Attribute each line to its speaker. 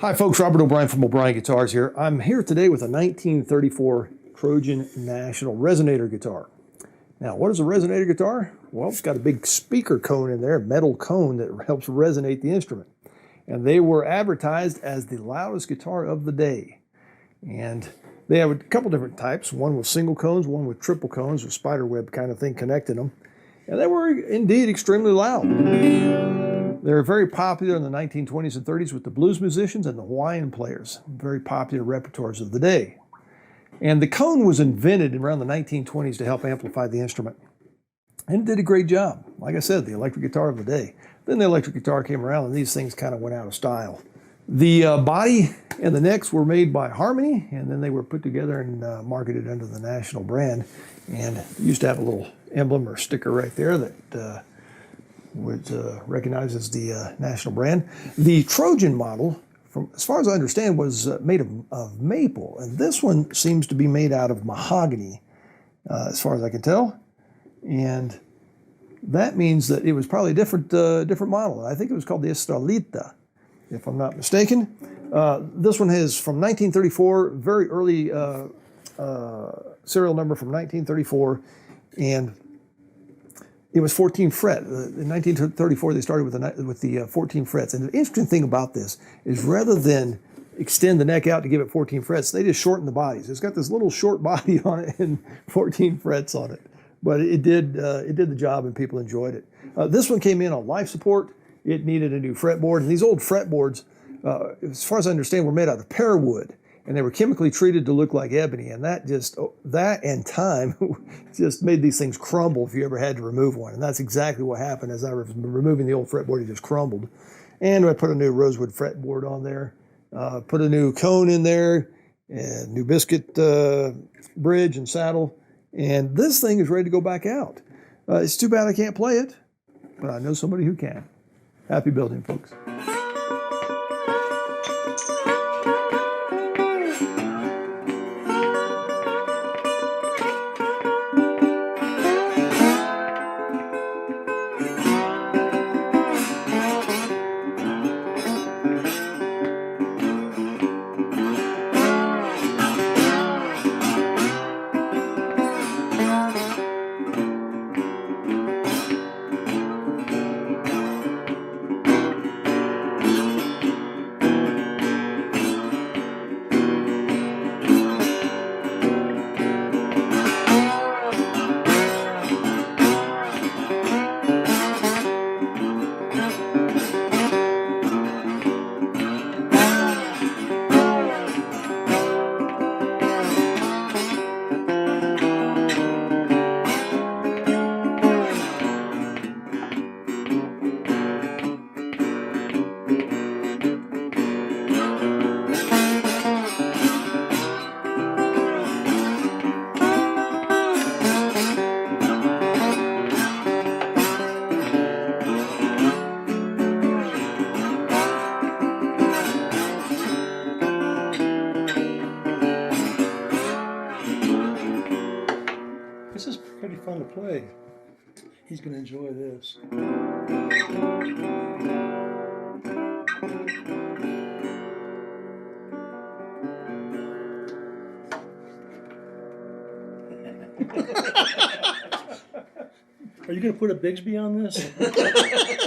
Speaker 1: Hi folks, Robert O'Brien from O'Brien Guitars here. I'm here today with a 1934 Trojan National Resonator guitar. Now, what is a resonator guitar? Well, it's got a big speaker cone in there, a metal cone that helps resonate the instrument. And they were advertised as the loudest guitar of the day. And they have a couple different types, one with single cones, one with triple cones, with spider web kind of thing connecting them. And they were indeed extremely loud. They were very popular in the 1920s and 30s with the blues musicians and the Hawaiian players, very popular repertoires of the day. And the cone was invented around the 1920s to help amplify the instrument. And it did a great job. Like I said, the electric guitar of the day. Then the electric guitar came around and these things kind of went out of style. The body and the necks were made by Harmony, and then they were put together and marketed under the National brand. And it used to have a little emblem or sticker right there that was recognized as the National brand. The Trojan model, from as far as I understand, was made of maple, and this one seems to be made out of mahogany, as far as I can tell. And that means that it was probably a different model. I think it was called the Estrellita, if I'm not mistaken. This one is from 1934, very early serial number from 1934, and it was 14 fret. In 1934, they started with the 14 frets. And the interesting thing about this is rather than extend the neck out to give it 14 frets, they just shortened the bodies. It's got this little short body on it and 14 frets on it. But it did the job and people enjoyed it. This one came in on life support. It needed a new fretboard. And these old fretboards, as far as I understand, were made out of pear wood. And they were chemically treated to look like ebony, and that and time just made these things crumble if you ever had to remove one. And that's exactly what happened. As I was removing the old fretboard, it just crumbled. And I put a new rosewood fretboard on there, put a new cone in there, and new biscuit bridge and saddle, and this thing is ready to go back out. It's too bad I can't play it, but I know somebody who can. Happy building, folks.
Speaker 2: This is pretty fun to play. He's going to enjoy this. Are you going to put a Bigsby on this?